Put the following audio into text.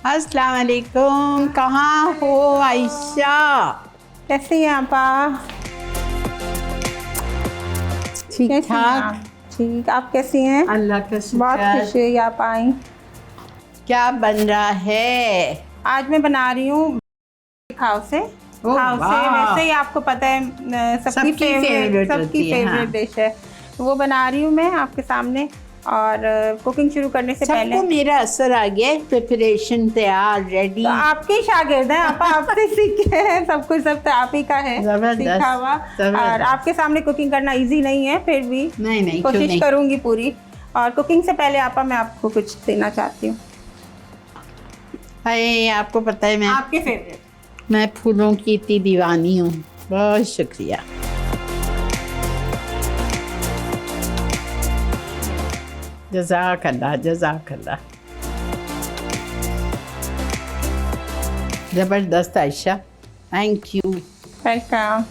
अस्सलाम वालेकुम। कहाँ हो आयशा? कैसी हैं आपा? ठीक ठाक। ठीक, आप कैसी हैं? अल्लाह का शुक्र। बहुत खुश हुई आप आई। क्या बन रहा है? आज मैं बना रही हूँ खाव से। वैसे ही आपको पता है सबकी फेवरेट डिश है, तो वो बना रही हूँ मैं आपके सामने। और कुकिंग शुरू करने से पहले मेरा असर आ गया, प्रिपरेशन तैयार रेडी। तो आपके शागिर्द हैं आप, आपसे सीखे हैं सब कुछ, सब तो आप ही का है सीखा हुआ। और आपके सामने कुकिंग करना इजी नहीं है, फिर भी नहीं कोशिश करूँगी पूरी। और कुकिंग से पहले आपा मैं आपको कुछ देना चाहती हूँ। आपको पता है आपके फेवरेट, मैं फूलों की इतनी दीवानी हूँ। बहुत शुक्रिया। जज़ाकल्लाह जज़ाकल्लाह। ज़बरदस्त आयशा, थैंक यू। वेलकम।